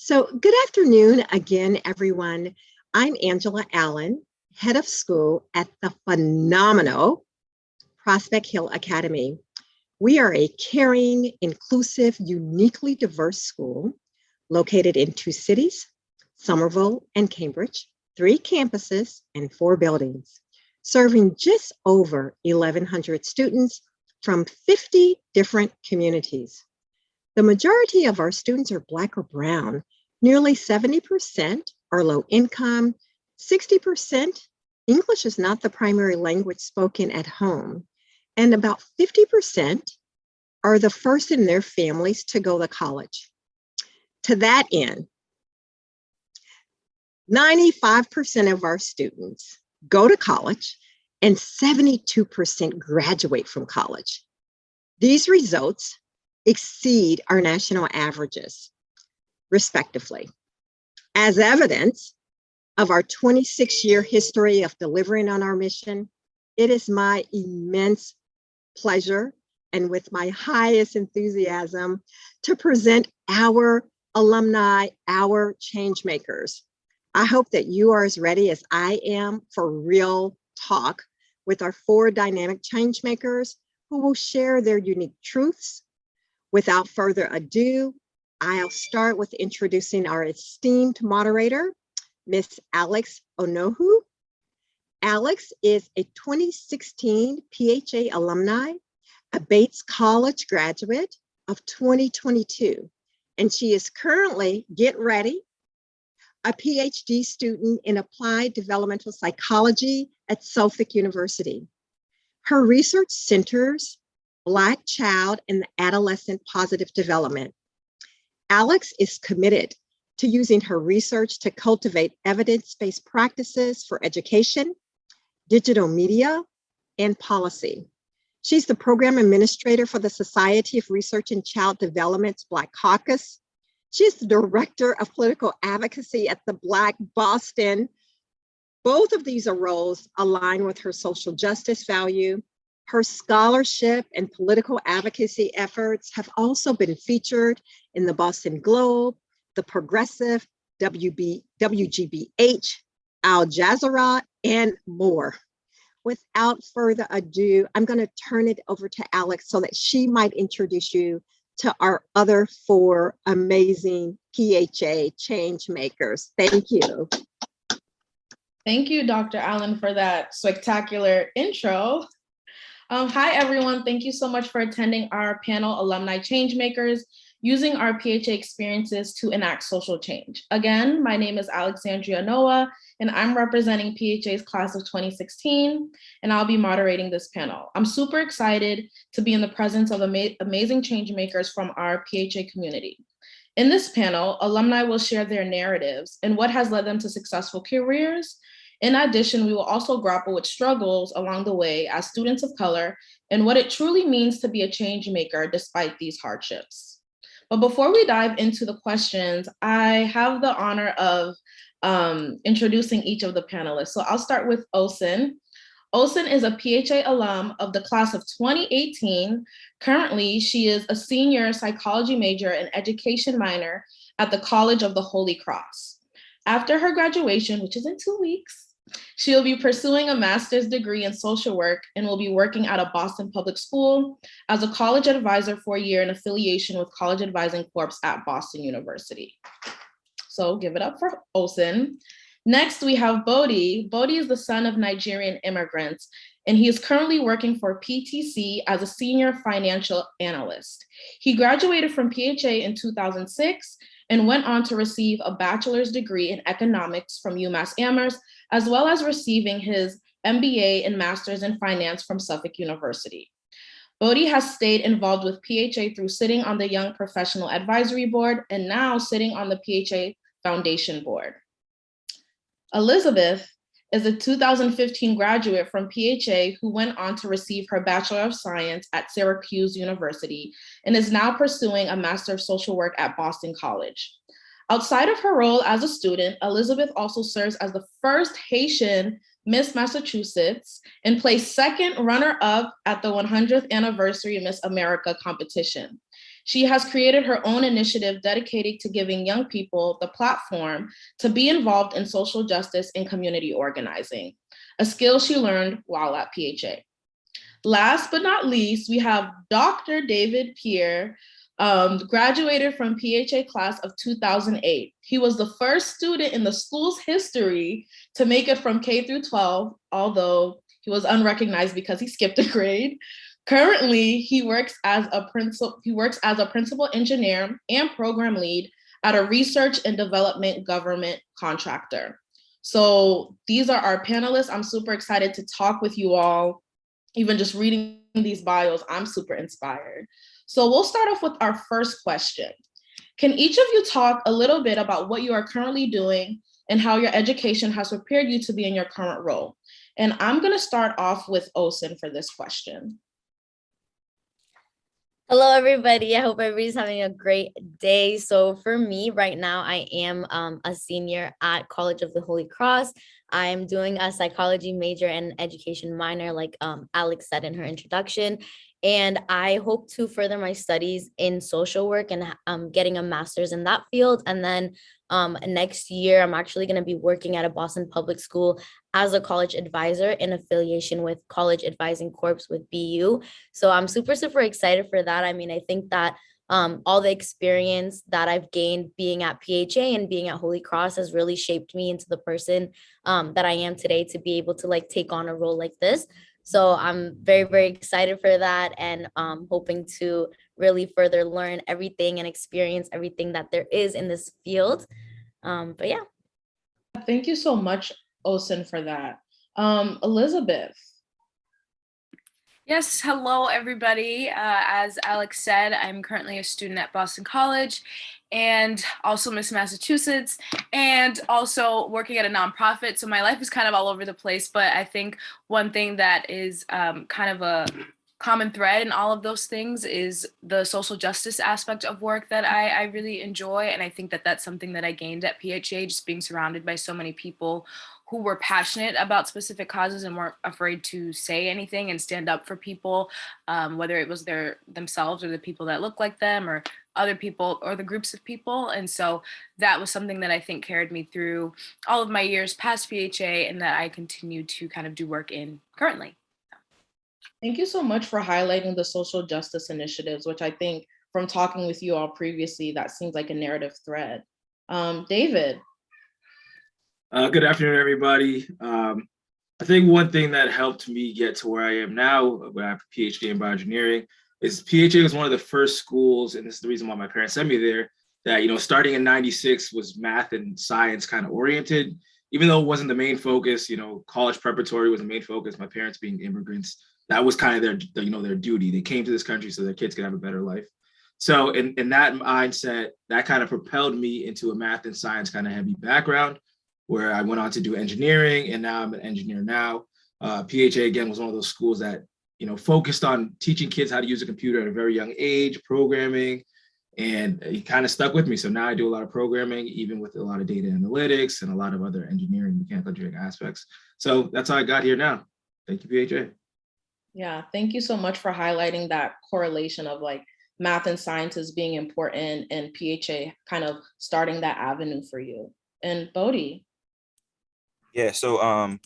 So, good afternoon again, everyone. I'm Angela Allen, head of school at the phenomenal Prospect Hill Academy. We are a caring, inclusive, uniquely diverse school located in two cities, Somerville and Cambridge, three campuses, and four buildings, serving just over 1,100 students from 50 different communities. The majority of our students are Black or Brown. Nearly 70% are low income, 60% English is not the primary language spoken at home, and about 50% are the first in their families to go to college. To that end, 95% of our students go to college and 72% graduate from college. These results exceed our national averages, respectively. As evidence of our 26-year history of delivering on our mission, it is my immense pleasure and with my highest enthusiasm to present our alumni, our changemakers. I hope that you are as ready as I am for real talk with our four dynamic changemakers who will share their unique truths. Without further ado, I'll start with introducing our esteemed moderator, Miss Alex Onohu. Alex is a 2016 PHA alumni, a Bates College graduate of 2022, and she is currently, get ready, a PhD student in applied developmental psychology at Suffolk University. Her research centers Black child and adolescent positive development. Alex is committed to using her research to cultivate evidence-based practices for education, digital media, and policy. She's the program administrator for the Society of Research and Child Development's Black Caucus. She's the director of political advocacy at the Black Boston. Both of these roles align with her social justice value. Her scholarship and political advocacy efforts have also been featured in the Boston Globe, the Progressive, WGBH, Al Jazeera, and more. Without further ado, I'm going to turn it over to Alex so that she might introduce you to our other four amazing PHA change makers. Thank you. Thank you, Dr. Allen, for that spectacular intro. Hi, everyone. Thank you so much for attending our panel, Alumni Changemakers, using our PHA experiences to enact social change. Again, my name is Alexandria Noah, and I'm representing PHA's class of 2016, and I'll be moderating this panel. I'm super excited to be in the presence of amazing changemakers from our PHA community. In this panel, alumni will share their narratives and what has led them to successful careers. In addition, we will also grapple with struggles along the way as students of color and what it truly means to be a change maker despite these hardships. But before we dive into the questions, I have the honor of introducing each of the panelists. So I'll start with Olson. Olson is a PHA alum of the class of 2018. Currently, she is a senior psychology major and education minor at the College of the Holy Cross. After her graduation, which is in 2 weeks, she will be pursuing a master's degree in social work and will be working at a Boston public school as a college advisor for a year in affiliation with College Advising Corps at Boston University. So give it up for Olson. Next, we have Bodhi. Bodhi is the son of Nigerian immigrants, and he is currently working for PTC as a senior financial analyst. He graduated from PHA in 2006 and went on to receive a bachelor's degree in economics from UMass Amherst, as well as receiving his MBA and master's in finance from Suffolk University. Bodhi has stayed involved with PHA through sitting on the Young Professional Advisory Board and now sitting on the PHA Foundation Board. Elizabeth is a 2015 graduate from PHA who went on to receive her Bachelor of Science at Syracuse University and is now pursuing a Master of Social Work at Boston College. Outside of her role as a student, Elizabeth also serves as the first Haitian Miss Massachusetts and placed second runner-up at the 100th anniversary Miss America competition. She has created her own initiative dedicated to giving young people the platform to be involved in social justice and community organizing, a skill she learned while at PHA. Last but not least, we have Dr. David Pierre, graduated from PHA class of 2008. He was the first student in the school's history to make it from K through 12, although he was unrecognized because he skipped a grade. Currently, he works as a principal engineer and program lead at a research and development government contractor. So these are our panelists. I'm super excited to talk with you all. Even just reading these bios, I'm super inspired. So we'll start off with our first question. Can each of you talk a little bit about what you are currently doing and how your education has prepared you to be in your current role? And I'm going to start off with Olsen for this question. Hello, everybody. I hope everybody's having a great day. So for me right now, I am a senior at College of the Holy Cross. I'm doing a psychology major and education minor, like Alex said in her introduction. And I hope to further my studies in social work and getting a master's in that field. And then next year, I'm actually going to be working at a Boston public school as a college advisor in affiliation with College Advising Corps with BU. So I'm super, super excited for that. I mean, I think that all the experience that I've gained being at PHA and being at Holy Cross has really shaped me into the person that I am today to be able to like take on a role like this. So I'm very, very excited for that and hoping to really further learn everything and experience everything that there is in this field. But yeah. Thank you so much, Olsen, for that. Elizabeth. Yes, hello everybody. As Alex said, I'm currently a student at Boston College and also Miss Massachusetts and also working at a nonprofit. So my life is kind of all over the place, but I think one thing that is kind of a common thread in all of those things is the social justice aspect of work that I really enjoy. And I think that that's something that I gained at PHA, just being surrounded by so many people who were passionate about specific causes and weren't afraid to say anything and stand up for people, whether it was themselves or the people that look like them or other people or the groups of people. And so that was something that I think carried me through all of my years past PHA and that I continue to kind of do work in currently. Thank you so much for highlighting the social justice initiatives, which I think from talking with you all previously, that seems like a narrative thread. David. Good afternoon, everybody. I think one thing that helped me get to where I am now, when I have a PhD in bioengineering, is PHA was one of the first schools, and this is the reason why my parents sent me there, that, you know, starting in '96 was math and science kind of oriented, even though it wasn't the main focus. You know, college preparatory was the main focus. My parents being immigrants, that was kind of their duty. They came to this country so their kids could have a better life. So in that mindset, that kind of propelled me into a math and science kind of heavy background, where I went on to do engineering, and now I'm an engineer now. PHA, again, was one of those schools that, you know, focused on teaching kids how to use a computer at a very young age, programming, and it kind of stuck with me. So now I do a lot of programming, even with a lot of data analytics and a lot of other engineering, mechanical engineering aspects. So that's how I got here now. Thank you, PHA. Yeah, thank you so much for highlighting that correlation of like math and sciences being important and PHA kind of starting that avenue for you. And Bodhi. Yeah, so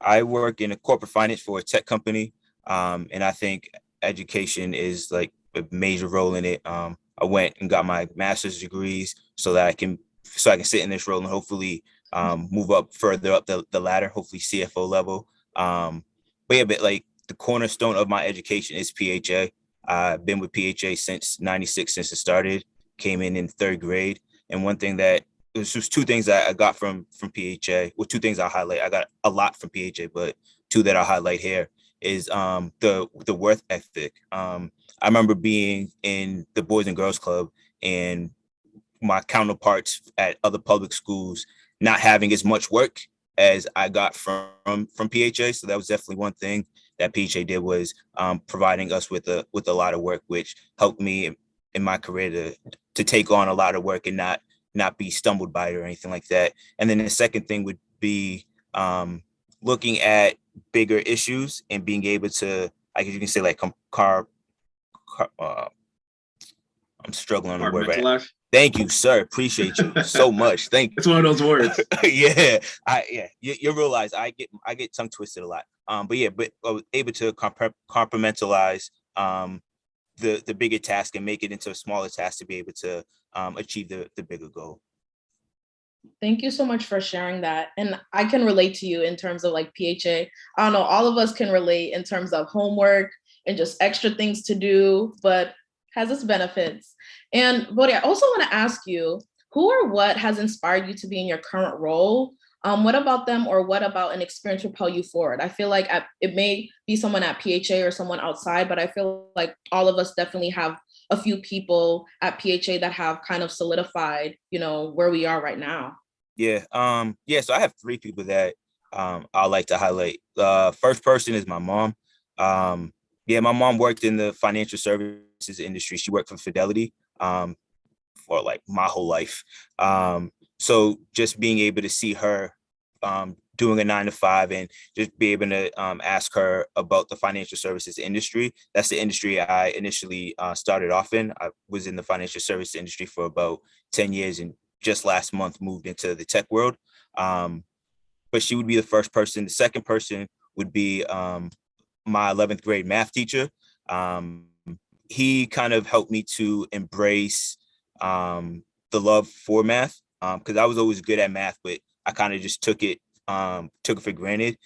I work in a corporate finance for a tech company, and I think education is like a major role in it. I went and got my master's degrees so that I can sit in this role and hopefully move up further up the ladder, hopefully CFO level. But like the cornerstone of my education is PHA. I've been with PHA since '96, since it started. Came in third grade, and one thing that it was just two things that I got from PHA. Well, two things I'll highlight. I got a lot from PHA, but two that I'll highlight here is the work ethic. I remember being in the Boys and Girls Club and my counterparts at other public schools not having as much work as I got from PHA. So that was definitely one thing that PHA did, was providing us with a lot of work, which helped me in my career to take on a lot of work and not be stumbled by it or anything like that. And then the second thing would be looking at bigger issues and being able to, I guess you can say, like I'm struggling on the word right now. Compartmentalize. Thank you, sir. Appreciate you so much. Thank you. It's one of those words. Yeah, you realize I get tongue twisted a lot. But I was able to compartmentalize the bigger task and make it into a smaller task to be able to achieve the bigger goal. Thank you so much for sharing that. And I can relate to you in terms of like PHA. I don't know, all of us can relate in terms of homework and just extra things to do, but has its benefits. And Bodhi, I also want to ask you, who or what has inspired you to be in your current role? What about them, or what about an experience propel you forward? I feel like it may be someone at PHA or someone outside, but I feel like all of us definitely have a few people at PHA that have kind of solidified, where we are right now. Yeah. So I have 3 people that I like to highlight. First person is my mom. My mom worked in the financial services industry. She worked for Fidelity for like my whole life. So just being able to see her doing a 9-to-5 and just be able to ask her about the financial services industry. That's the industry I initially started off in. I was in the financial services industry for about 10 years and just last month moved into the tech world. But she would be the first person. The second person would be my 11th grade math teacher. He kind of helped me to embrace the love for math, because I was always good at math, but I kind of just took it for granted.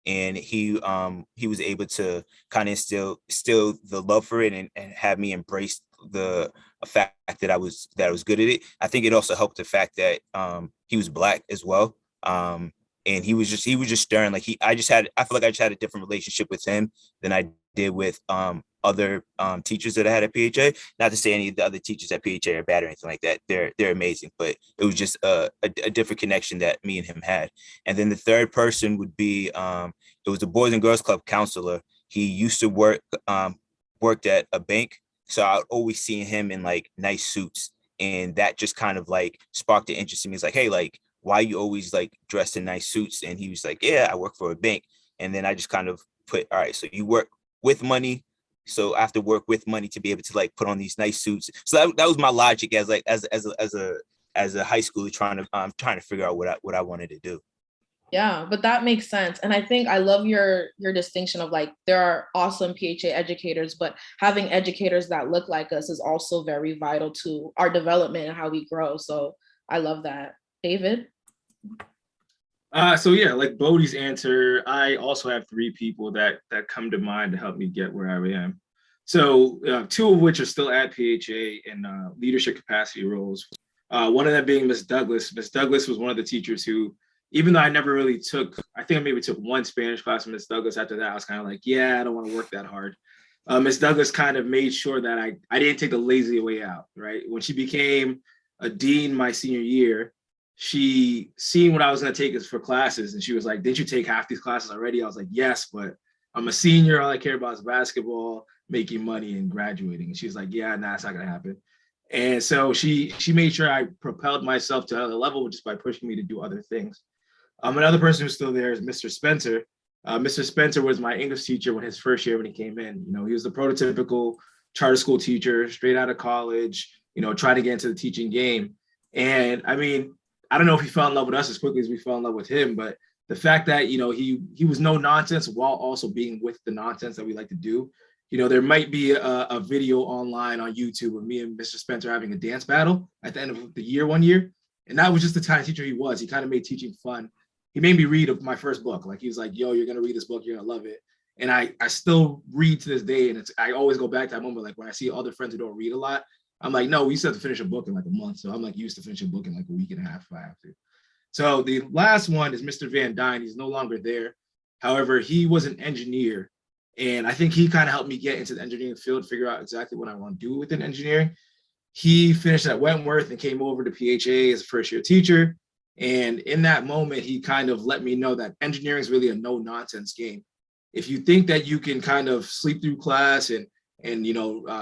And he was able to kind of instill the love for it and have me embrace the fact that I was good at it. I think it also helped the fact that he was Black as well. And he was just stern. Like I feel like I just had a different relationship with him than I did with other teachers that I had at PHA. Not to say any of the other teachers at PHA are bad or anything like that. They're amazing, but it was just a different connection that me and him had. And then the third person would be it was the Boys and Girls Club counselor. He used to worked at a bank, so I would always see him in like nice suits, and that just kind of like sparked an interest in me. It's like, hey, like, why you always like dressed in nice suits? And he was like, yeah, I work for a bank. And then I just kind of put, all right, so you work with money. So I have to work with money to be able to like put on these nice suits. So that was my logic as a high schooler trying to figure out what I wanted to do. Yeah, but that makes sense. And I think I love your distinction of like, there are awesome PHA educators, but having educators that look like us is also very vital to our development and how we grow. So I love that. David? So yeah, like Bodhi's answer, I also have 3 people that come to mind to help me get where I am. So 2 of which are still at PHA in leadership capacity roles. One of them being Miss Douglas. Miss Douglas was one of the teachers who, even though I never really I think I maybe took 1 Spanish class from Miss Douglas. After that, I was kind of like, yeah, I don't want to work that hard. Miss Douglas kind of made sure that I didn't take the lazy way out, right? When she became a dean my senior year, she seen what I was going to take for classes. And she was like, didn't you take half these classes already? I was like, yes, but I'm a senior. All I care about is basketball, making money, and graduating. And she was like, yeah, nah, it's not going to happen. And so she made sure I propelled myself to another level just by pushing me to do other things. Another person who's still there is Mr. Spencer. Mr. Spencer was my English teacher when his first year when he came in. He was the prototypical charter school teacher, straight out of college, trying to get into the teaching game. And I mean, I don't know if he fell in love with us as quickly as we fell in love with him, but the fact that, he was no nonsense while also being with the nonsense that we like to do. There might be a video online on YouTube of me and Mr. Spencer having a dance battle at the end of the year one year. And that was just the kind of teacher he was. He kind of made teaching fun. He made me read my first book. Like, he was like, yo, you're going to read this book. You're going to love it. And I still read to this day. And I always go back to that moment. Like, when I see other friends who don't read a lot, I'm like, no, we used to have to finish a book in like a month. So I'm like used to finish a book in like a week and a half if I have to. So the last one is Mr. Van Dyne. He's no longer there. However, he was an engineer. And I think he kind of helped me get into the engineering field, figure out exactly what I want to do within engineering. He finished at Wentworth and came over to PHA as a first-year teacher. And in that moment, he kind of let me know that engineering is really a no-nonsense game. If you think that you can kind of sleep through class and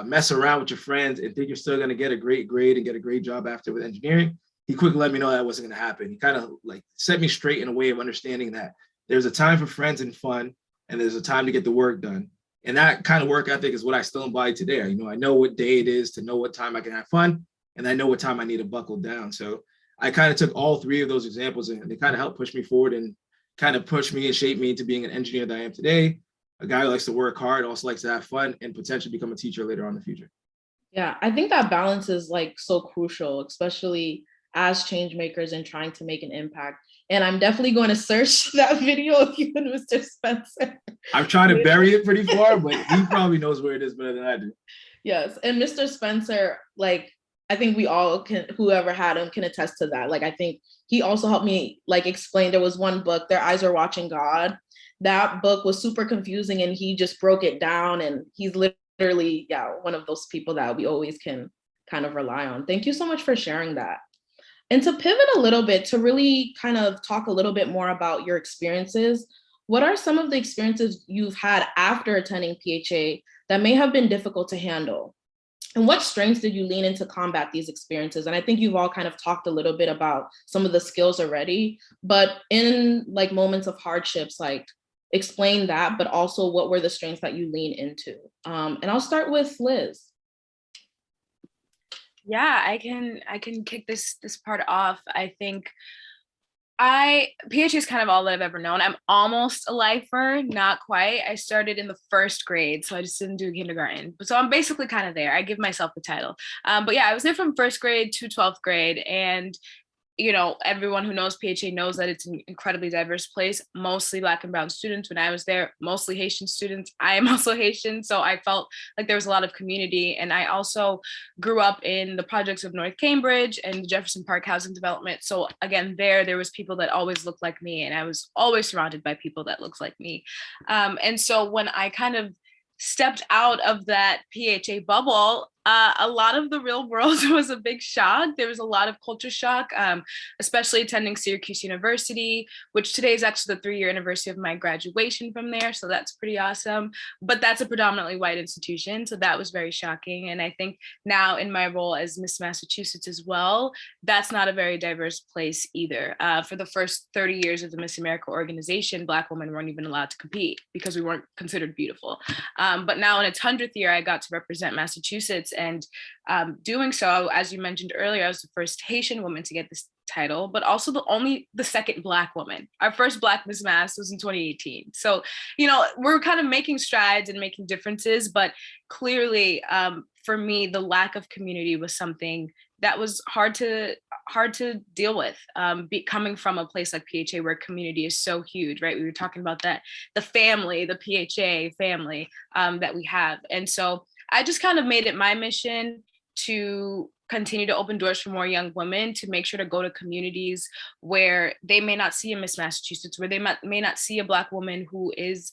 mess around with your friends and think you're still going to get a great grade and get a great job after with engineering, he quickly let me know that wasn't going to happen. He kind of like set me straight in a way of understanding that there's a time for friends and fun, and there's a time to get the work done. And that kind of work ethic is what I still embody today. I know what day it is to know what time I can have fun, and I know what time I need to buckle down. So I kind of took all three of those examples and they kind of helped push me forward and kind of push me and shape me into being an engineer that I am today. A guy who likes to work hard, also likes to have fun, and potentially become a teacher later on in the future. Yeah, I think that balance is like so crucial, especially as change makers and trying to make an impact. And I'm definitely going to search that video of you and Mr. Spencer. I've tried to bury it pretty far, but he probably knows where it is better than I do. Yes, and Mr. Spencer, like, I think we all can, whoever had him can attest to that. Like, I think he also helped me like explain, there was one book, Their Eyes Are Watching God. That book was super confusing and he just broke it down, and he's literally, yeah, one of those people that we always can kind of rely on. Thank you so much for sharing that. And to pivot a little bit, to really kind of talk a little bit more about your experiences, what are some of the experiences you've had after attending PHA that may have been difficult to handle? And what strengths did you lean in to combat these experiences? And I think you've all kind of talked a little bit about some of the skills already, but in like moments of hardships, like explain that, but also what were the strengths that you lean into? And I'll start with Liz. Yeah, I can kick this part off. I think PHA is kind of all that I've ever known. I'm almost a lifer, not quite. I started in the first grade, so I just didn't do kindergarten. So I'm basically kind of there. I give myself the title. But yeah, I was there from first grade to 12th grade, and everyone who knows PHA knows that it's an incredibly diverse place, mostly Black and Brown students. When I was there, mostly Haitian students. I am also Haitian, so I felt like there was a lot of community. And I also grew up in the projects of North Cambridge and the Jefferson Park housing development. So again, there was people that always looked like me, and I was always surrounded by people that looked like me. And so when I kind of stepped out of that PHA bubble, a lot of the real world was a big shock. There was a lot of culture shock, especially attending Syracuse University, which today is actually the 3-year anniversary of my graduation from there. So that's pretty awesome. But that's a predominantly white institution. So that was very shocking. And I think now in my role as Miss Massachusetts as well, that's not a very diverse place either. For the first 30 years of the Miss America organization, Black women weren't even allowed to compete because we weren't considered beautiful. But now in its 100th year, I got to represent Massachusetts. And doing so, as you mentioned earlier, I was the first Haitian woman to get this title, but also the second Black woman. Our first Black Miss Mass was in 2018. So, we're kind of making strides and making differences, but clearly for me, the lack of community was something that was hard to deal with, coming from a place like PHA where community is so huge, right? We were talking about that, the family, the PHA family that we have. And so I just kind of made it my mission to continue to open doors for more young women, to make sure to go to communities where they may not see a Miss Massachusetts, where they may not see a Black woman who is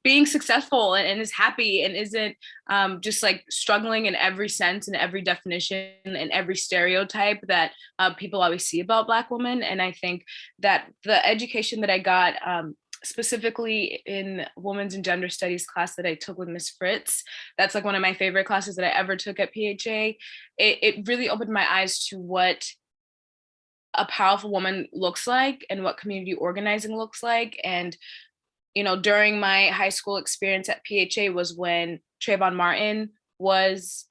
being successful and is happy and isn't just like struggling in every sense and every definition and every stereotype that people always see about Black women. And I think that the education that I got, specifically in women's and gender studies class that I took with Miss Fritz, that's like one of my favorite classes that I ever took at PHA. It really opened my eyes to what a powerful woman looks like and what community organizing looks like. And during my high school experience at PHA was when Trayvon Martin was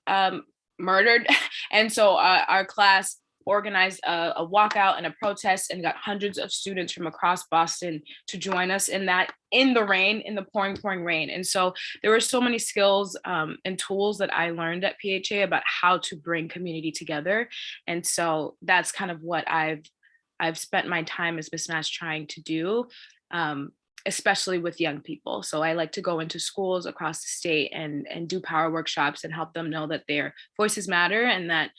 murdered. And so our class organized a walkout and a protest and got hundreds of students from across Boston to join us in the rain, in the pouring rain. And so there were so many skills and tools that I learned at PHA about how to bring community together. And so that's kind of what I've spent my time as Miss Mass trying to do, especially with young people. So I like to go into schools across the state and do power workshops and help them know that their voices matter and that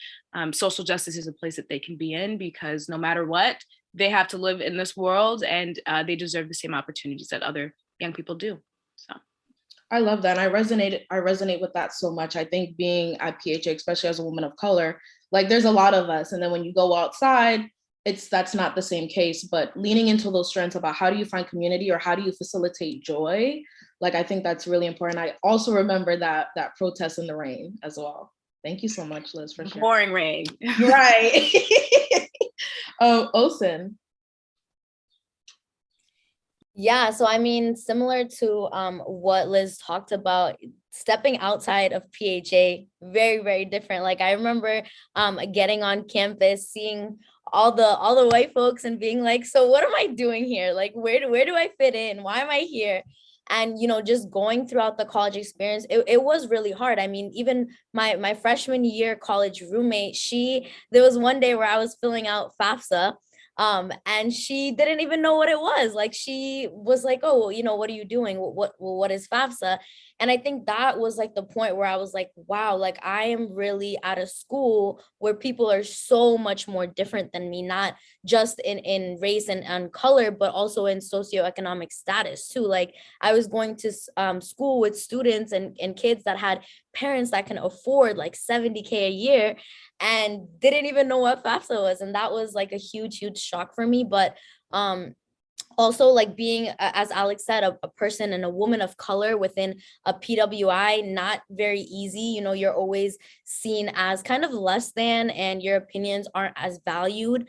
social justice is a place that they can be in, because no matter what, they have to live in this world and they deserve the same opportunities that other young people do. So I love that. And I resonate with that so much. I think being at PHA, especially as a woman of color, like there's a lot of us. And then when you go outside, that's not the same case, but leaning into those strengths about how do you find community or how do you facilitate joy? Like, I think that's really important. I also remember that protest in the rain as well. Thank you so much, Liz, for sharing. Pouring rain. Right. Olsen. Yeah, so I mean, similar to what Liz talked about, stepping outside of PHA, very, very different. Like I remember getting on campus, seeing all the white folks and being like, so what am I doing here? Like where do I fit in? Why am I here? And just going throughout the college experience, it was really hard. I mean, even my freshman year college roommate, there was one day where I was filling out FAFSA, and she didn't even know what it was. Like she was like, oh, well, what are you doing? What is FAFSA? And I think that was like the point where I was like, wow, like I am really at a school where people are so much more different than me, not just in race and color, but also in socioeconomic status too. Like I was going to school with students and kids that had parents that can afford like 70K a year and didn't even know what FAFSA was. And that was like a huge, huge shock for me. But also like being, as Alex said, a person and a woman of color within a PWI, not very easy. You're always seen as kind of less than, and your opinions aren't as valued.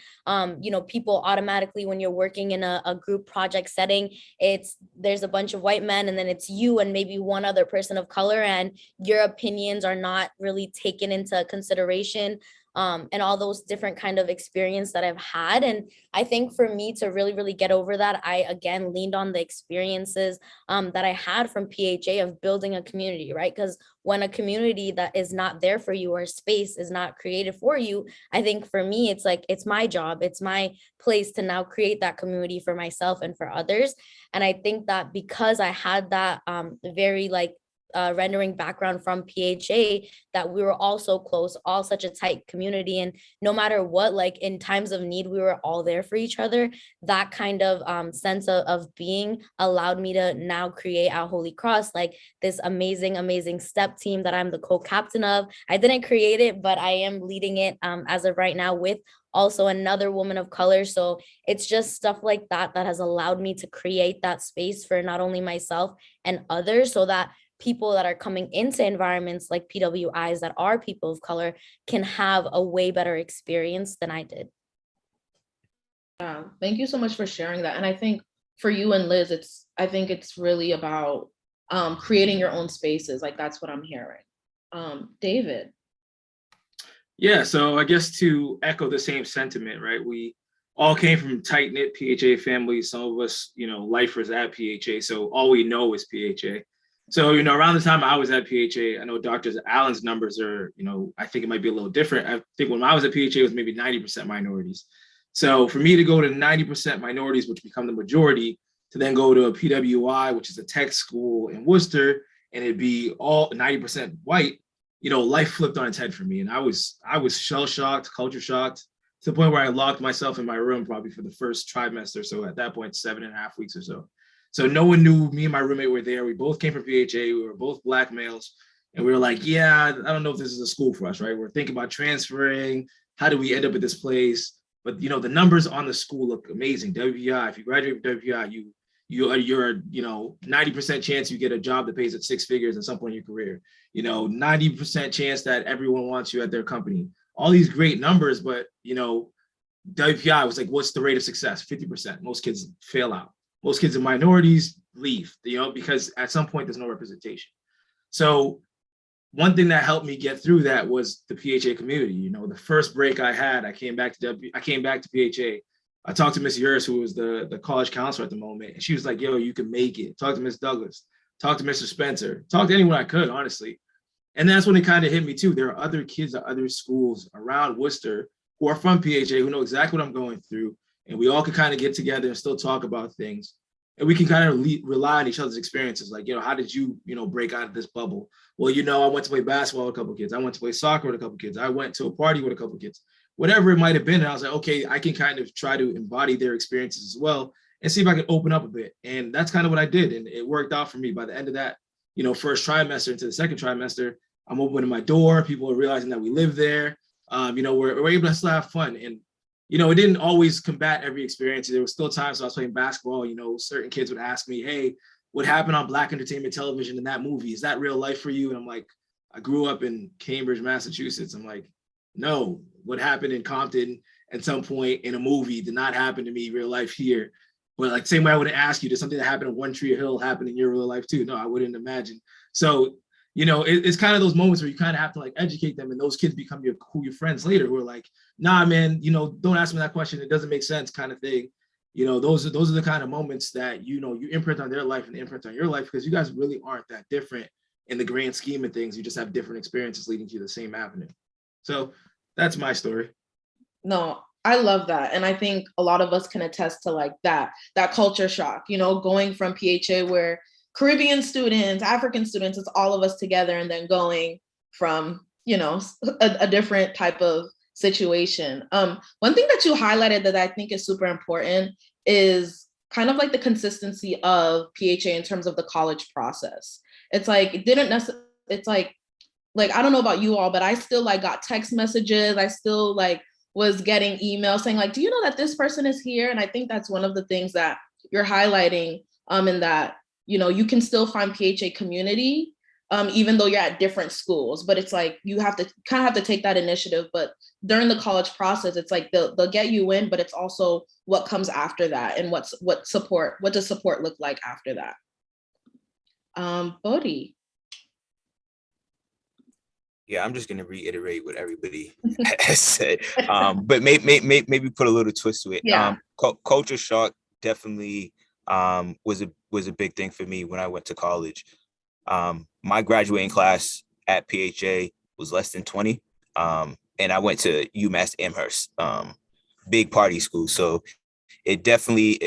People automatically, when you're working in a group project setting, there's a bunch of white men and then it's you and maybe one other person of color, and your opinions are not really taken into consideration. And all those different kind of experience that I've had. And I think for me to really, really get over that, I again leaned on the experiences that I had from PHA of building a community, right? Because when a community that is not there for you or space is not created for you, I think for me, it's like, it's my job, it's my place to now create that community for myself and for others. And I think that because I had that very like rendering background from PHA, that we were all so close, all such a tight community. And no matter what, like in times of need, we were all there for each other. That kind of sense of being allowed me to now create our Holy Cross, like this amazing, amazing step team that I'm the co-captain of. I didn't create it, but I am leading it as of right now with also another woman of color. So it's just stuff like that that has allowed me to create that space for not only myself and others, so that people that are coming into environments like PWIs that are people of color can have a way better experience than I did. Yeah, thank you so much for sharing that. And I think for you and Liz, I think it's really about creating your own spaces. Like that's what I'm hearing. David. Yeah, so I guess to echo the same sentiment, right? We all came from tight-knit PHA families. Some of us, lifers at PHA, so all we know is PHA. So, around the time I was at PHA, I know Dr. Allen's numbers are, I think it might be a little different. I think when I was at PHA, it was maybe 90% minorities. So for me to go to 90% minorities, which become the majority, to then go to a PWI, which is a tech school in Worcester, and it'd be all 90% white, life flipped on its head for me. And I was shell-shocked, culture shocked, to the point where I locked myself in my room probably for the first trimester. So at that point, 7.5 weeks or so. So no one knew me and my roommate were there. We both came from PHA. We were both Black males. And we were like, yeah, I don't know if this is a school for us, right? We're thinking about transferring. How do we end up at this place? But, the numbers on the school look amazing. WPI, if you graduate from WPI, you're 90% chance you get a job that pays at 6 figures at some point in your career. 90% chance that everyone wants you at their company. All these great numbers, but, WPI was like, what's the rate of success? 50%. Most kids fail out. Most kids in minorities leave, because at some point there's no representation. So one thing that helped me get through that was the PHA community. The first break I had, I came back to PHA. I talked to Miss Uris, who was the college counselor at the moment, and she was like, yo, you can make it. Talk to Miss Douglas, talk to Mr. Spencer, talk to anyone I could, honestly. And that's when it kind of hit me too. There are other kids at other schools around Worcester who are from PHA, who know exactly what I'm going through. And we all could kind of get together and still talk about things. And we can kind of rely on each other's experiences. Like, how did you, break out of this bubble? Well, I went to play basketball with a couple of kids. I went to play soccer with a couple of kids. I went to a party with a couple of kids. Whatever it might have been. And I was like, okay, I can kind of try to embody their experiences as well and see if I can open up a bit. And that's kind of what I did. And it worked out for me. By the end of that, first trimester into the second trimester, I'm opening my door. People are realizing that we live there. We're able to still have fun. And it didn't always combat every experience. There were still times when I was playing basketball, certain kids would ask me, hey, what happened on Black entertainment television in that movie? Is that real life for you? And I'm like, I grew up in Cambridge, Massachusetts. I'm like, no, what happened in Compton at some point in a movie did not happen to me real life here. Or like same way I wouldn't ask you, did something that happened in One Tree Hill happen in your real life too? No, I wouldn't imagine. So, you know, it's kind of those moments where you kind of have to like educate them, and those kids become your friends later, who are like, nah, man, you know, don't ask me that question. It doesn't make sense, kind of thing. You know, those are the kind of moments that, you know, you imprint on their life and imprint on your life, because you guys really aren't that different in the grand scheme of things. You just have different experiences leading to the same avenue. So that's my story. No, I love that. And I think a lot of us can attest to like that culture shock, you know, going from PHA where Caribbean students, African students, it's all of us together, and then going from, you know, a different type of situation. One thing that you highlighted that I think is super important is kind of like the consistency of PHA in terms of the college process. It's like, it didn't necessarily, it's like, I don't know about you all, but I still like got text messages. I still like was getting emails saying like, do you know that this person is here? And I think that's one of the things that you're highlighting, in that, you know, you can still find PHA community, even though you're at different schools, but it's like, you have to kind of have to take that initiative. But during the college process, it's like they'll get you in, but it's also what comes after that, and what does support look like after that? Bodhi. Yeah, I'm just gonna reiterate what everybody has said, but maybe put a little twist to it. Yeah. Culture shock definitely was a big thing for me when I went to college. My graduating class at PHA was less than 20, and I went to UMass Amherst, big party school. So it definitely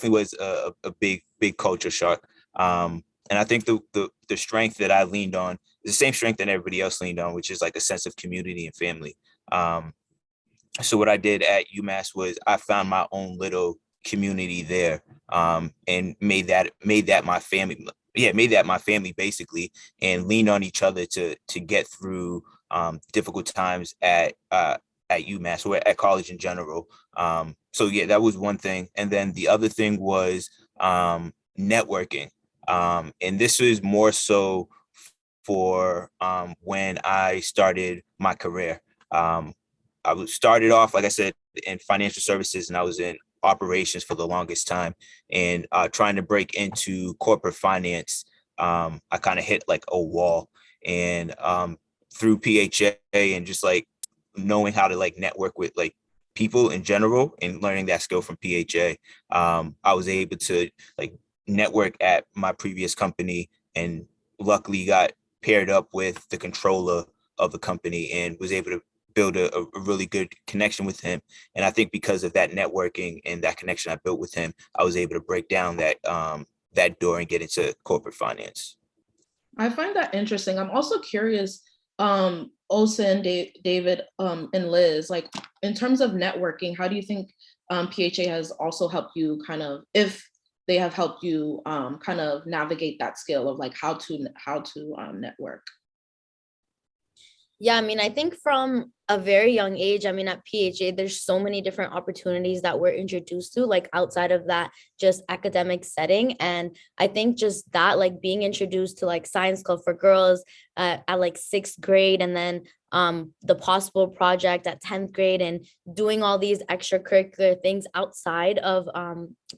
was a big culture shock. And I think the strength that I leaned on is the same strength that everybody else leaned on, which is like a sense of community and family. So what I did at UMass was I found my own little community there, and made that my family. Yeah, made that my family basically, and leaned on each other to get through difficult times at UMass or at college in general. So yeah, that was one thing. And then the other thing was networking. And this was more so for when I started my career. I was started off, like I said, in financial services, and I was in operations for the longest time, and trying to break into corporate finance. I kind of hit like a wall, and through PHA and just like knowing how to like network with like people in general and learning that skill from PHA, I was able to like network at my previous company, and luckily got paired up with the controller of the company and was able to build a really good connection with him. And I think because of that networking and that connection I built with him, I was able to break down that door and get into corporate finance. I find that interesting. I'm also curious, Olsen, David, and Liz, like in terms of networking, how do you think PHA has also helped you kind of, if they have helped you kind of navigate that skill of like how to network? Yeah, I mean, I think from a very young age, I mean, at PHA, there's so many different opportunities that we're introduced to, like outside of that just academic setting. And I think just that, like being introduced to like science club for girls at like 6th grade, and then the possible project at 10th grade, and doing all these extracurricular things outside of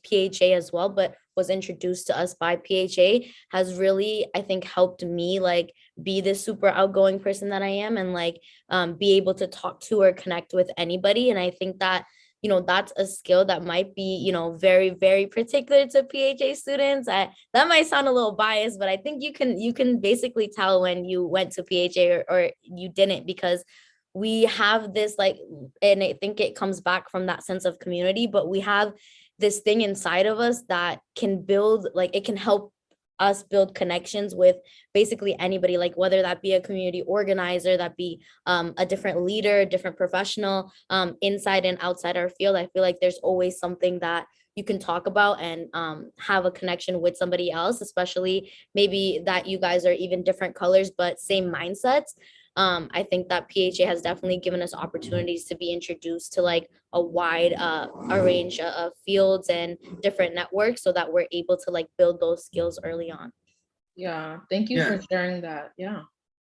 PHA as well, but was introduced to us by PHA, has really, I think, helped me like be this super outgoing person that I am, and like be able to talk to or connect with anybody. And I think that, you know, that's a skill that might be, you know, very, very particular to PHA students. That might sound a little biased, but I think you can basically tell when you went to PHA or you didn't, because we have this like, and I think it comes back from that sense of community, but we have this thing inside of us that can build, like it can help us build connections with basically anybody, like whether that be a community organizer, that be a different leader, different professional, inside and outside our field. I feel like there's always something that you can talk about and have a connection with somebody else, especially maybe that you guys are even different colors, but same mindsets. I think that PHA has definitely given us opportunities to be introduced to like a wide range of fields and different networks, so that we're able to like build those skills early on. Yeah, thank you for sharing that. Yeah.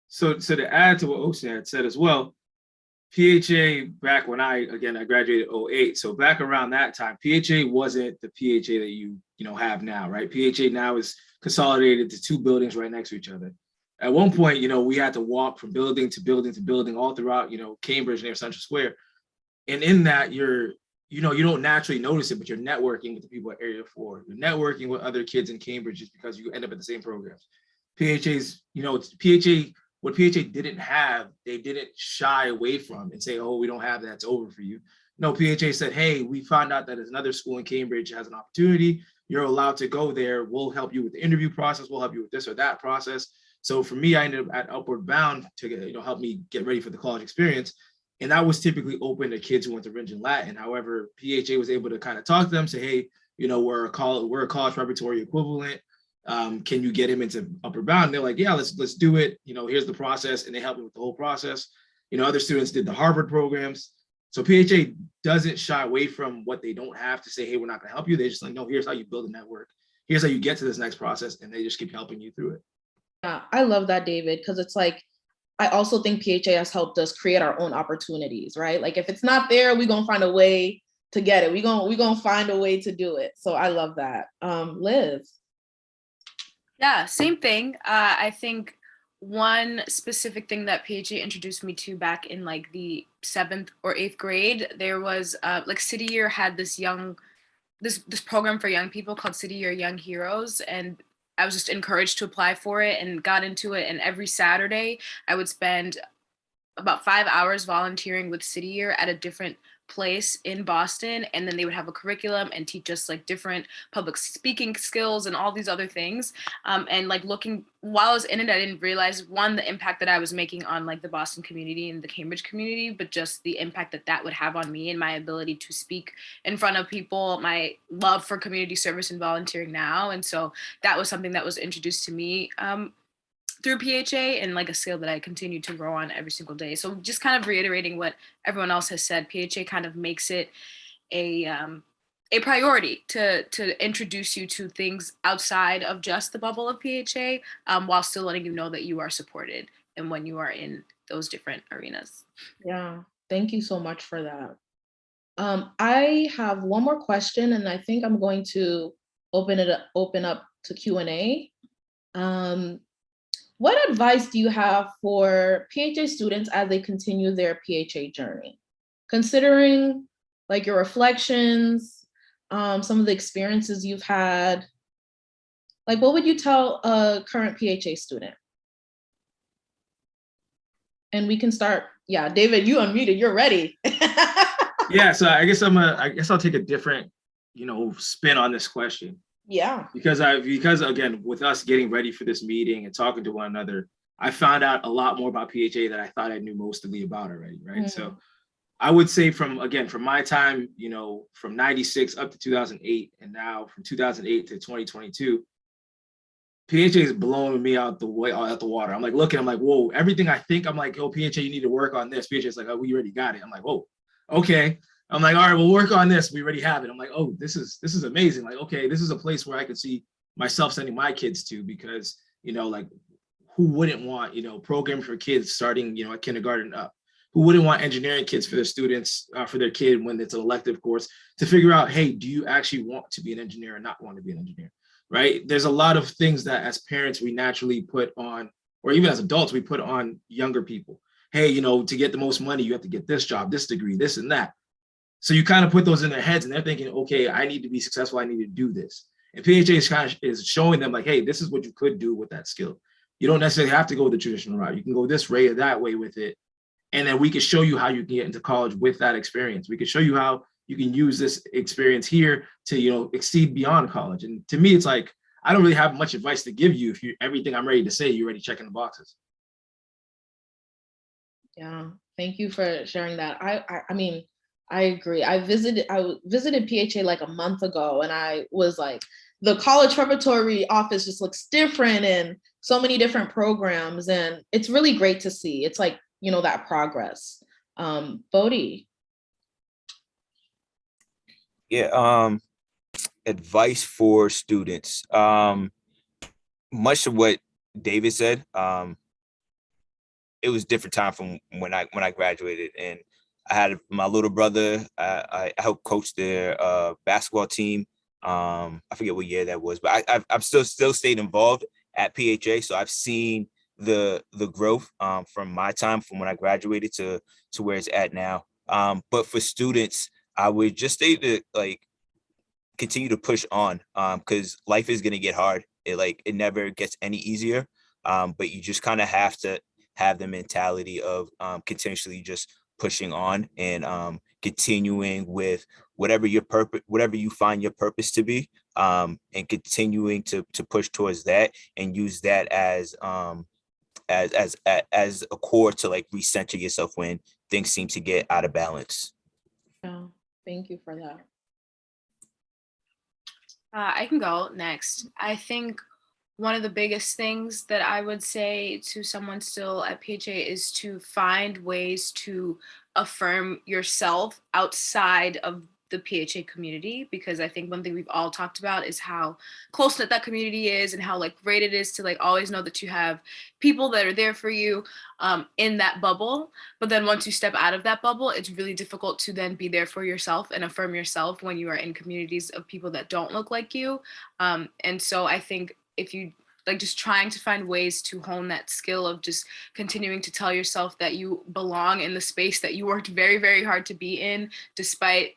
So to add to what Olsen had said as well, PHA back when I graduated 08. So back around that time, PHA wasn't the PHA that you have now, right? PHA now is consolidated to 2 buildings right next to each other. At one point, we had to walk from building to building to building all throughout, Cambridge near Central Square. And in that, you don't naturally notice it, but you're networking with the people at Area 4. You're networking with other kids in Cambridge just because you end up at the same programs. PHA's, PHA, what PHA didn't have, they didn't shy away from and say, oh, we don't have that, it's over for you. No, PHA said, hey, we found out that there's another school in Cambridge has an opportunity. You're allowed to go there. We'll help you with the interview process. We'll help you with this or that process. So for me, I ended up at Upward Bound to help me get ready for the college experience. And that was typically open to kids who went to Ridge and Latin. However, PHA was able to kind of talk to them, say, hey, we're a college preparatory equivalent. Can you get him into Upward Bound? And they're like, yeah, let's do it. Here's the process. And they helped me with the whole process. Other students did the Harvard programs. So PHA doesn't shy away from what they don't have to say, hey, we're not going to help you. They just like, no, here's how you build a network. Here's how you get to this next process. And they just keep helping you through it. Yeah, I love that, David, because it's like, I also think PHA has helped us create our own opportunities, right? Like if it's not there, we're gonna find a way to get it. We're gonna find a way to do it. So I love that. Liz. Yeah, same thing. I think one specific thing that PHA introduced me to back in like the 7th or 8th grade, there was like City Year had this program for young people called City Year Young Heroes, and I was just encouraged to apply for it and got into it. And every Saturday I would spend about 5 hours volunteering with City Year at a different place in Boston. And then they would have a curriculum and teach us like different public speaking skills and all these other things. And like while I was in it, I didn't realize the impact that I was making on like the Boston community and the Cambridge community, but just the impact that would have on me and my ability to speak in front of people, my love for community service and volunteering now. And so that was something that was introduced to me through PHA and like a skill that I continue to grow on every single day. So just kind of reiterating what everyone else has said, PHA kind of makes it a priority to introduce you to things outside of just the bubble of PHA, while still letting you know that you are supported and when you are in those different arenas. Yeah, thank you so much for that. I have one more question, and I think I'm going to open up to Q&A. What advice do you have for PHA students as they continue their PHA journey? Considering like your reflections, some of the experiences you've had, like what would you tell a current PHA student? And we can start. Yeah, David, you unmuted, you're ready. Yeah, so I guess I'll take a different, spin on this question. Yeah. Because again, with us getting ready for this meeting and talking to one another, I found out a lot more about PHA that I thought I knew mostly about already, right? Mm-hmm. So I would say from my time, from 96 up to 2008, and now from 2008 to 2022, PHA is blowing me out the water. I'm like looking, I'm like, whoa, everything I think, I'm like, oh, PHA, you need to work on this. PHA is like, oh, we already got it. I'm like, whoa, okay. I'm like, all right, we'll work on this. We already have it. I'm like, oh, this is amazing. Like, okay, this is a place where I could see myself sending my kids to, because, like who wouldn't want, program for kids starting, at kindergarten up? Who wouldn't want engineering kids for their students, for their kid when it's an elective course, to figure out, hey, do you actually want to be an engineer or not want to be an engineer, right? There's a lot of things that as parents, we naturally put on, or even as adults, we put on younger people. Hey, to get the most money, you have to get this job, this degree, this and that. So you kind of put those in their heads and they're thinking, okay, I need to be successful. I need to do this. And PHA is showing them like, hey, this is what you could do with that skill. You don't necessarily have to go the traditional route. You can go this way or that way with it. And then we can show you how you can get into college with that experience. We can show you how you can use this experience here to, exceed beyond college. And to me, it's like, I don't really have much advice to give you if everything I'm ready to say, you're already checking the boxes. Yeah, thank you for sharing that. I mean, I agree. I visited PHA like a month ago, and I was like, the college preparatory office just looks different and so many different programs, and it's really great to see. It's like, that progress. Bodhi. Yeah, advice for students. Much of what David said, it was different time from when I graduated, and I had my little brother. I helped coach their basketball team. I forget what year that was, but I've still stayed involved at PHA. So I've seen the growth from my time, from when I graduated to where it's at now. But for students, I would just say to like continue to push on, because life is gonna get hard. It never gets any easier. But you just kind of have to have the mentality of continuously just pushing on and continuing with whatever your purpose, whatever you find your purpose to be, and continuing to push towards that and use that as a core to like recenter yourself when things seem to get out of balance. Yeah, thank you for that. I can go next. I think one of the biggest things that I would say to someone still at PHA is to find ways to affirm yourself outside of the PHA community, because I think one thing we've all talked about is how close knit that community is and how like great it is to like always know that you have people that are there for you in that bubble. But then once you step out of that bubble, it's really difficult to then be there for yourself and affirm yourself when you are in communities of people that don't look like you. And so I think if you like just trying to find ways to hone that skill of just continuing to tell yourself that you belong in the space that you worked very, very hard to be in, despite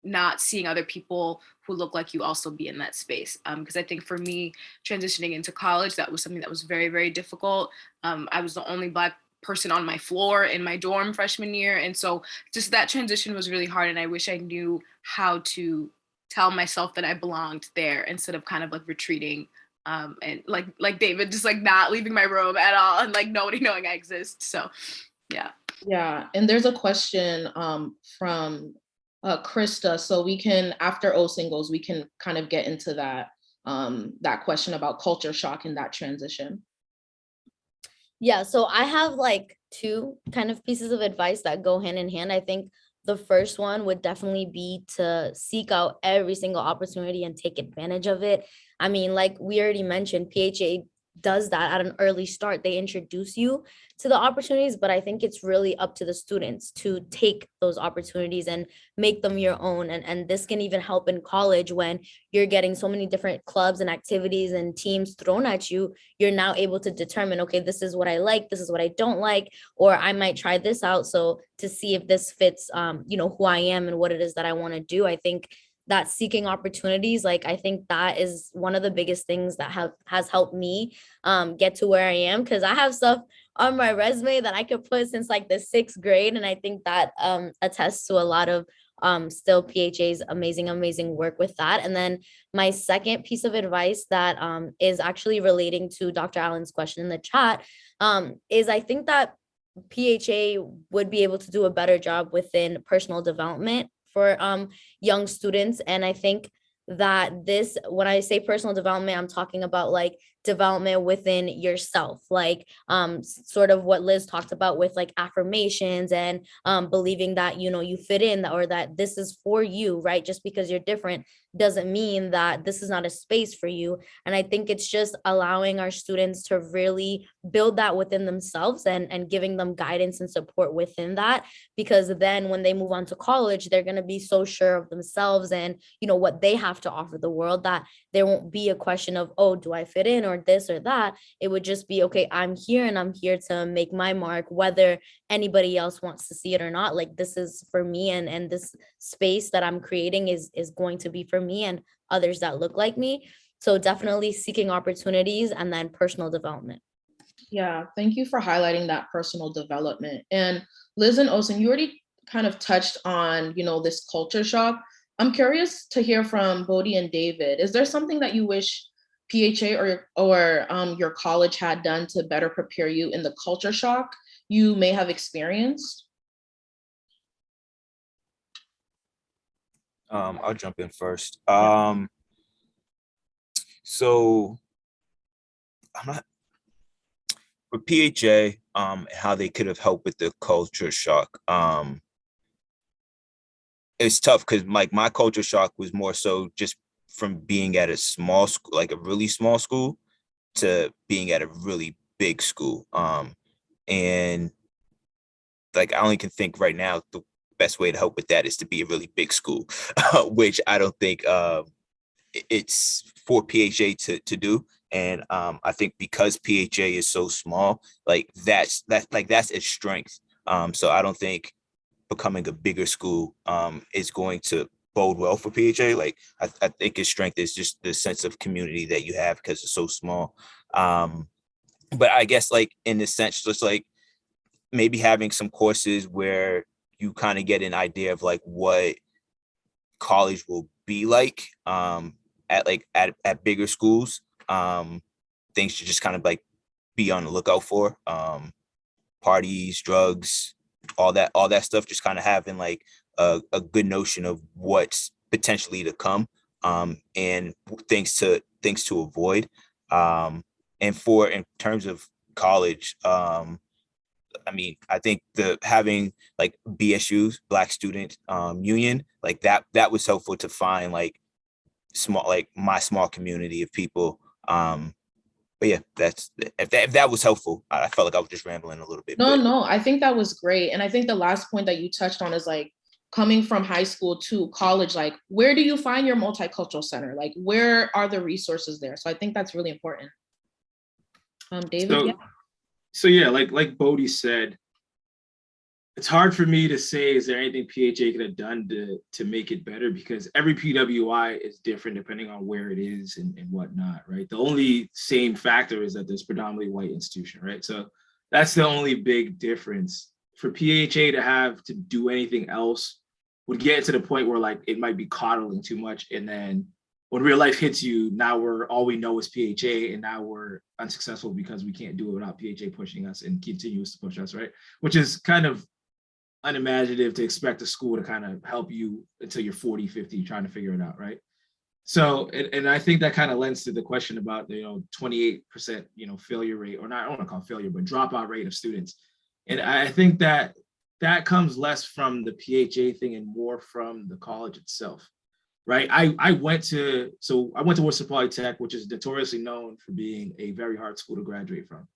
not seeing other people who look like you also be in that space. Because I think for me, transitioning into college, that was something that was very, very difficult. I was the only Black person on my floor in my dorm freshman year. And so just that transition was really hard. And I wish I knew how to tell myself that I belonged there instead of kind of like retreating and like David, just like not leaving my room at all and like nobody knowing I exist. So yeah. Yeah, and there's a question from Krista, so we can, after Olsen goes, we can kind of get into that that question about culture shock and that transition. Yeah, so I have like two kind of pieces of advice that go hand in hand. I think the first one would definitely be to seek out every single opportunity and take advantage of it. I mean, like we already mentioned, PHA does that at an early start. They introduce you to the opportunities, but I think it's really up to the students to take those opportunities and make them your own. And this can even help in college when you're getting so many different clubs and activities and teams thrown at you. You're now able to determine, okay, this is what I like, this is what I don't like, or I might try this out. So to see if this fits, who I am and what it is that I want to do. I think that seeking opportunities, like I think that is one of the biggest things that has helped me get to where I am, because I have stuff on my resume that I could put since like the 6th grade, and I think that attests to a lot of still PHA's amazing work with that. And then my second piece of advice that is actually relating to Dr. Allen's question in the chat is I think that PHA would be able to do a better job within personal development for young students. And I think that this, when I say personal development, I'm talking about like development within yourself, like sort of what Liz talked about with like affirmations and believing that, you fit in, or that this is for you, right? Just because you're different doesn't mean that this is not a space for you. And I think it's just allowing our students to really build that within themselves and giving them guidance and support within that, because then when they move on to college, they're going to be so sure of themselves and what they have to offer the world, that there won't be a question of, oh, do I fit in or this or that? It would just be, okay, I'm here and I'm here to make my mark, whether anybody else wants to see it or not. Like this is for me, and this space that I'm creating is going to be for me and others that look like me. So definitely seeking opportunities and then personal development. Yeah, thank you for highlighting that personal development. And Liz and Olsen, you already kind of touched on, this culture shock. I'm curious to hear from Bodhi and David. Is there something that you wish PHA or your college had done to better prepare you in the culture shock you may have experienced? I'll jump in first. Yeah. So I'm not for PHA, how they could have helped with the culture shock. It's tough because like my culture shock was more so just from being at a small school, like a really small school, to being at a really big school. And like I only can think right now, best way to help with that is to be a really big school, which I don't think it's for PHA to do. And I think because PHA is so small, like that's its strength. So I don't think becoming a bigger school is going to bode well for PHA. Like I think its strength is just the sense of community that you have because it's so small. But I guess like in the sense, just like maybe having some courses where you kind of get an idea of like what college will be like at bigger schools. Things to just kind of like be on the lookout for. Parties, drugs, all that stuff, just kind of having like a good notion of what's potentially to come, and things to avoid. And in terms of college, I mean, I think having like BSU's Black Student Union, like that was helpful to find like my small community of people. But yeah, if that was helpful. I felt like I was just rambling a little bit. No, I think that was great. And I think the last point that you touched on is like coming from high school to college, like where do you find your multicultural center? Like where are the resources there? So I think that's really important. David? So yeah, like Bodhi said, it's hard for me to say, is there anything PHA could have done to make it better? Because every PWI is different depending on where it is and whatnot, right? The only same factor is that there's predominantly white institution, right? So that's the only big difference. For PHA to have to do anything else would get to the point where like it might be coddling too much. And then when real life hits you, now all we know is PHA, and now we're unsuccessful because we can't do it without PHA pushing us and continues to push us, right? Which is kind of unimaginative to expect a school to kind of help you until you're 40, 50, trying to figure it out, right? So, and I think that kind of lends to the question about the 28% failure rate, or not, I don't want to call it failure, but dropout rate of students. And I think that comes less from the PHA thing and more from the college itself, right? I went to Worcester Polytech, which is notoriously known for being a very hard school to graduate from.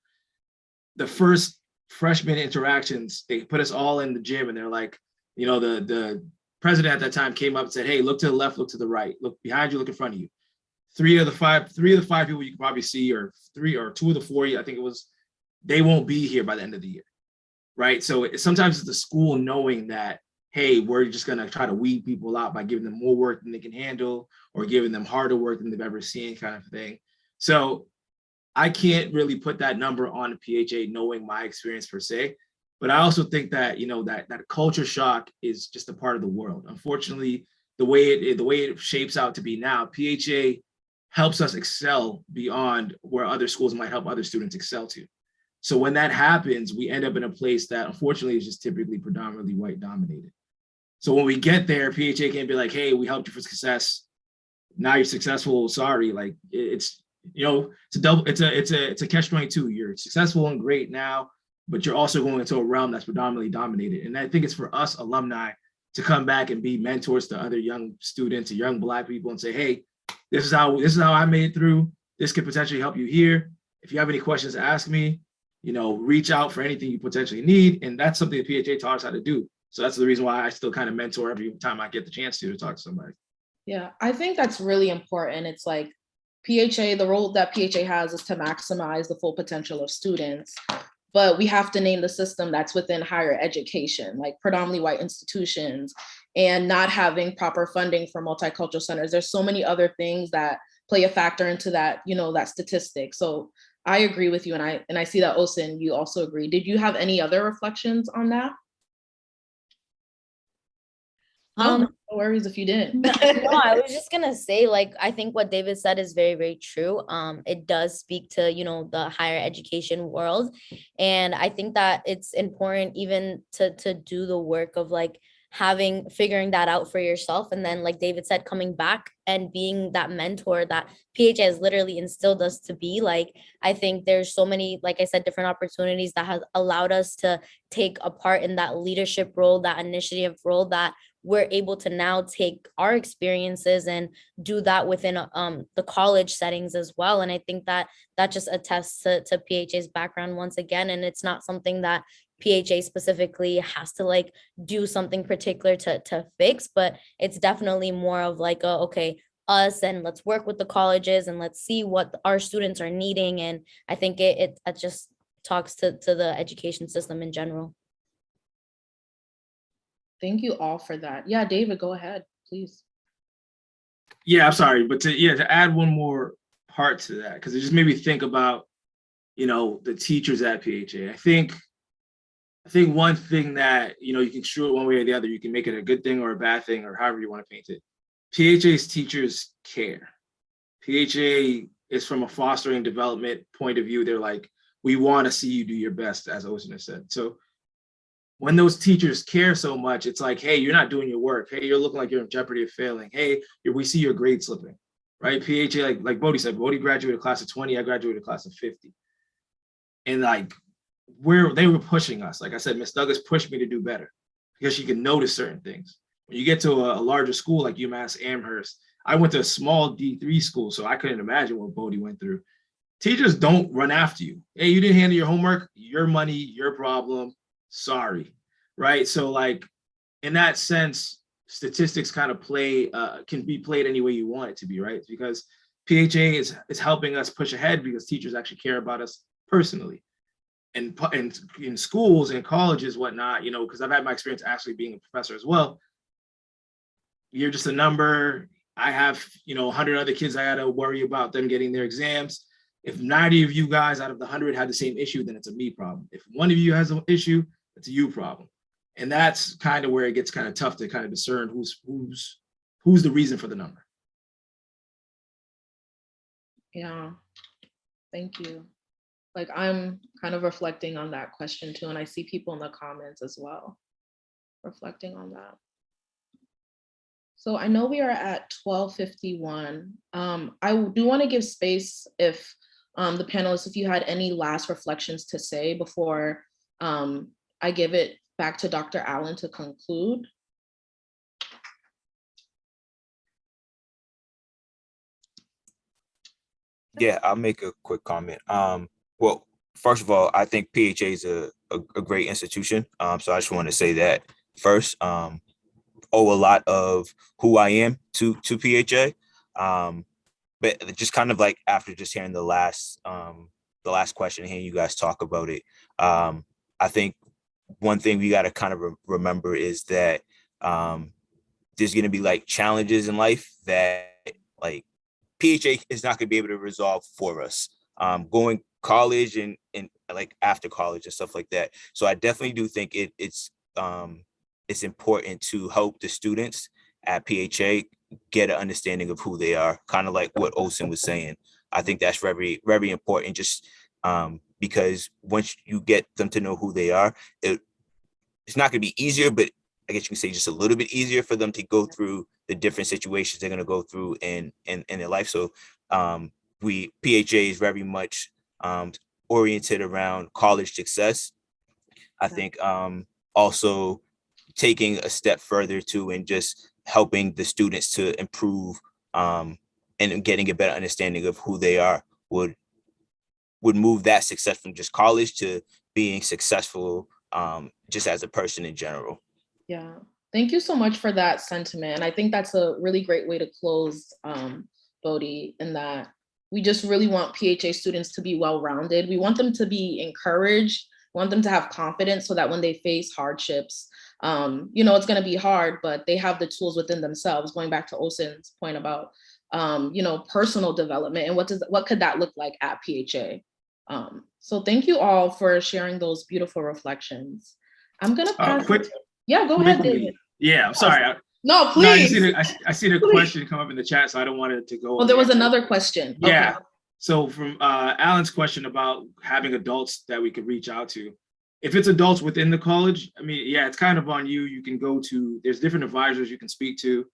The first freshman interactions, they put us all in the gym, and they're like, the president at that time came up and said, hey, look to the left, look to the right, look behind you, look in front of you. Three of the five people you can probably see, or two of the four, I think it was, they won't be here by the end of the year, right? So sometimes it's the school knowing that, hey, we're just going to try to weed people out by giving them more work than they can handle, or giving them harder work than they've ever seen, kind of thing. So I can't really put that number on the PHA knowing my experience per se, but I also think that, that culture shock is just a part of the world. Unfortunately, the way it shapes out to be now, PHA helps us excel beyond where other schools might help other students excel to. So when that happens, we end up in a place that unfortunately is just typically predominantly white dominated. So when we get there, PHA can't be like, hey, we helped you for success. Now you're successful. Sorry. Like it's a catch-22. You're successful and great now, but you're also going into a realm that's predominantly dominated. And I think it's for us alumni to come back and be mentors to other young students and young Black people and say, hey, this is how I made it through. This could potentially help you here. If you have any questions, ask me. Reach out for anything you potentially need. And that's something the PHA taught us how to do. So that's the reason why I still kind of mentor every time I get the chance to talk to somebody. Yeah, I think that's really important. It's like PHA, the role that PHA has is to maximize the full potential of students, but we have to name the system that's within higher education, like predominantly white institutions, and not having proper funding for multicultural centers. There's so many other things that play a factor into that, that statistic. So I agree with you, and I see that, Olsen, you also agree. Did you have any other reflections on that? No worries if you didn't. No, I was just gonna say, like, I think what David said is very, very true. It does speak to, the higher education world. And I think that it's important even to do the work of like figuring that out for yourself. And then, like David said, coming back and being that mentor that PHA has literally instilled us to be. Like, I think there's so many, like I said, different opportunities that has allowed us to take a part in that leadership role, that initiative role, that we're able to now take our experiences and do that within the college settings as well. And I think that just attests to PHA's background once again. And it's not something that PHA specifically has to like do something particular to fix, but it's definitely more of like okay, us, and let's work with the colleges and let's see what our students are needing. And I think it just talks to the education system in general. Thank you all for that. Yeah, David, go ahead, please. Yeah, I'm sorry, but to add one more part to that, because it just made me think about, the teachers at PHA. I think one thing that, you can construe it one way or the other, you can make it a good thing or a bad thing, or however you want to paint it. PHA's teachers care. PHA is from a fostering development point of view. They're like, we want to see you do your best, as Olsen has said. So when those teachers care so much, it's like, hey, you're not doing your work. Hey, you're looking like you're in jeopardy of failing. Hey, we see your grade slipping, right? PHA, like Bodhi said, Bodhi graduated class of 20, I graduated class of 50. And like, they were pushing us. Like I said, Miss Douglas pushed me to do better because she can notice certain things. When you get to a larger school like UMass Amherst, I went to a small D3 school, so I couldn't imagine what Bodhi went through. Teachers don't run after you. Hey, you didn't handle your homework, your money, your problem. Sorry, right? So like in that sense, statistics kind of can be played any way you want it to be, right? Because PHA is helping us push ahead because teachers actually care about us personally. And in schools and colleges, whatnot, because I've had my experience actually being a professor as well. You're just a number. I have, 100 other kids I got to worry about them getting their exams. If 90 of you guys out of the 100 had the same issue, then it's a me problem. If one of you has an issue, it's a you problem. And that's kind of where it gets kind of tough to kind of discern who's the reason for the number. Yeah, thank you. Like I'm kind of reflecting on that question too. And I see people in the comments as well, reflecting on that. So I know we are at 12:51. I do want to give space if the panelists, if you had any last reflections to say before I give it back to Dr. Allen to conclude. Yeah, I'll make a quick comment. Well, first of all, I think PHA is a great institution. So I just want to say that first. Owe a lot of who I am to PHA. But just kind of like after just hearing the last question, hearing you guys talk about it, I think one thing we got to kind of remember is that there's going to be like challenges in life that like PHA is not going to be able to resolve for us. Going college and like after college and stuff like that. So I definitely do think it's important to help the students at PHA get an understanding of who they are, kind of like what Olsen was saying. I think that's very, very important just because once you get them to know who they are, it's not going to be easier, but I guess you can say just a little bit easier for them to go through the different situations they're going to go through in their life. So PHA is very much oriented around college success. I think also taking a step further too and just helping the students to improve and getting a better understanding of who they are would move that success from just college to being successful just as a person in general. Yeah, thank you so much for that sentiment. And I think that's a really great way to close, Bodhi, in that we just really want PHA students to be well-rounded. We want them to be encouraged, we want them to have confidence so that when they face hardships, it's going to be hard, but they have the tools within themselves, going back to Olsen's point about, personal development and what could that look like at PHA. So thank you all for sharing those beautiful reflections. I'm going to pass it. Yeah, go ahead, David. Yeah, I'm sorry. No, please. No, I see the question come up in the chat, so I don't want it to go. Oh, there was another question. Yeah. Okay. So from Alan's question about having adults that we could reach out to, if it's adults within the college, I mean, yeah, it's kind of on you. You can go to, there's different advisors you can speak to.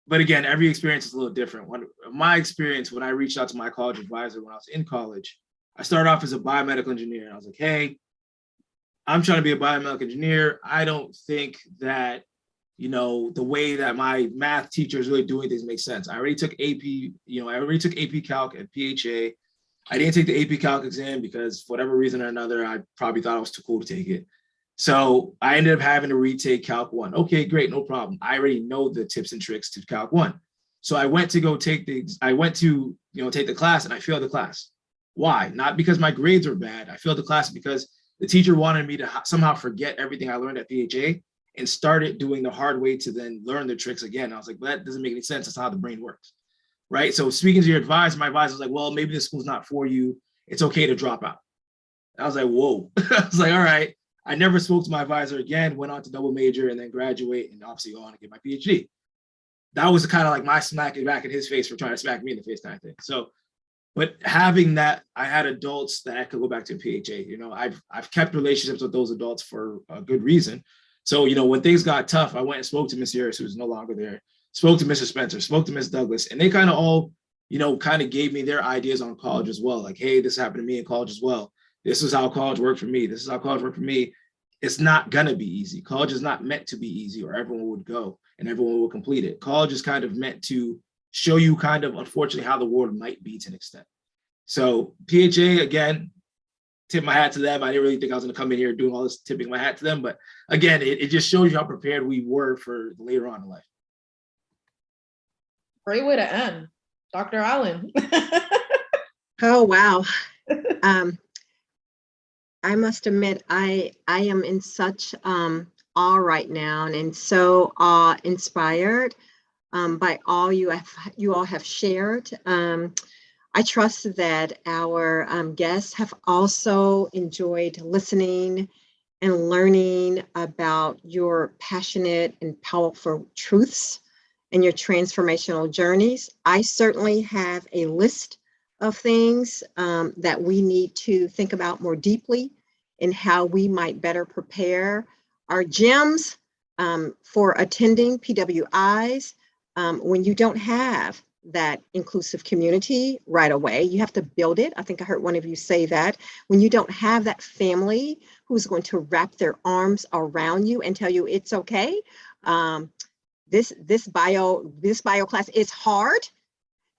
But again, every experience is a little different. My experience, when I reached out to my college advisor when I was in college, I started off as a biomedical engineer. I was like, hey, I'm trying to be a biomedical engineer. I don't think that, the way that my math teacher is really doing things makes sense. I already took AP Calc at PHA. I didn't take the AP Calc exam because for whatever reason or another, I probably thought I was too cool to take it. So I ended up having to retake Calc 1. Okay, great, no problem. I already know the tips and tricks to Calc 1. So I went to take the class, and I failed the class. Why? Not because my grades were bad. I failed the class because the teacher wanted me to somehow forget everything I learned at PHA and started doing the hard way to then learn the tricks again. I was like, well, that doesn't make any sense. That's not how the brain works, right? So speaking to your advisor, my advisor was like, well, maybe this school's not for you. It's okay to drop out. I was like, whoa. I was like, all right. I never spoke to my advisor again, went on to double major and then graduate and obviously go on to get my PhD. That was kind of like my smacking back in his face for trying to smack me in the face kind of thing. So, but having that, I had adults that I could go back to PHA. You know, I've kept relationships with those adults for a good reason. So, you know, when things got tough, I went and spoke to Miss Harris, who's no longer there, spoke to Mr. Spencer, spoke to Miss Douglas, and they kind of all, you know, kind of gave me their ideas on college as well. Like, hey, this happened to me in college as well. This is how college worked for me. This is how college worked for me. It's not gonna be easy. College is not meant to be easy or everyone would go and everyone will complete it. College is kind of meant to show you kind of, unfortunately, how the world might be to an extent. So PHA, again, tip my hat to them. I didn't really think I was gonna come in here doing all this tipping my hat to them, but again, it just shows you how prepared we were for later on in life. Great way to end. Dr. Allen. Oh, wow. I must admit, I am in such awe right now and so inspired by all you all have shared. I trust that our guests have also enjoyed listening and learning about your passionate and powerful truths and your transformational journeys. I certainly have a list of things that we need to think about more deeply in how we might better prepare our gems for attending PWIs when you don't have that inclusive community right away. You have to build it. I think I heard one of you say that. When you don't have that family who's going to wrap their arms around you and tell you it's okay. This bio class is hard.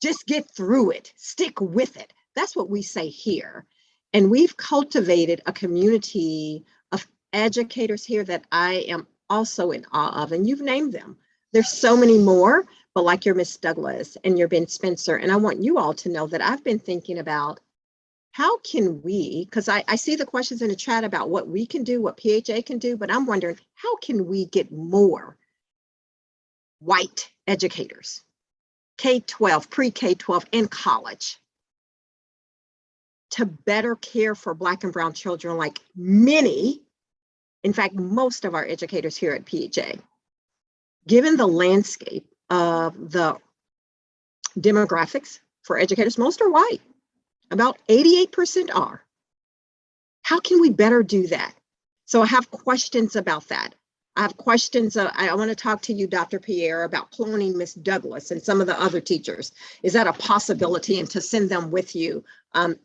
Just get through it, stick with it. That's what we say here. And we've cultivated a community of educators here that I am also in awe of, and you've named them. There's so many more, but like your Miss Douglas and your Ben Spencer, and I want you all to know that I've been thinking about how can we, because I see the questions in the chat about what we can do, what PHA can do, but I'm wondering how can we get more white educators? K-12, pre-K-12, and college to better care for Black and Brown children like many, in fact, most of our educators here at PHA. Given the landscape of the demographics for educators, most are white, about 88% are. How can we better do that? So I have questions about that. I have questions. I want to talk to you, Dr. Pierre, about cloning Miss Douglas and some of the other teachers. Is that a possibility? And to send them with you,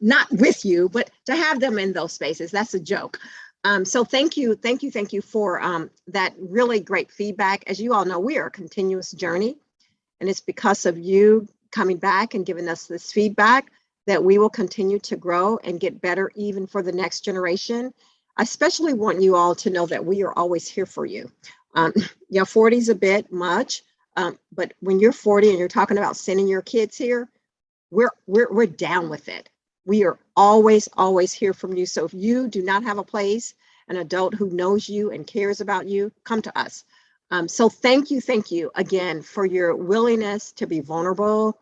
not with you, but to have them in those spaces. That's a joke. So thank you for that really great feedback. As you all know, we are a continuous journey, and it's because of you coming back and giving us this feedback that we will continue to grow and get better even for the next generation. I especially want you all to know that we are always here for you. 40 is a bit much, but when you're 40 and you're talking about sending your kids here, we're down with it. We are always here from you. So if you do not have a place, an adult who knows you and cares about you, come to us. So thank you again for your willingness to be vulnerable,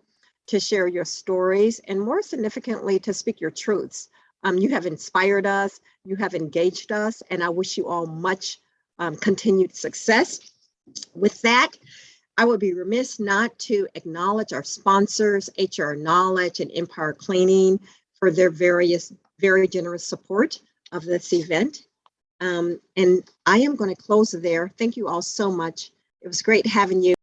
to share your stories, and more significantly, to speak your truths. You have inspired us, you have engaged us, and I wish you all much continued success. With that, I would be remiss not to acknowledge our sponsors, HR Knowledge and Empire Cleaning, for their very generous support of this event. And I am going to close there. Thank you all so much. It was great having you.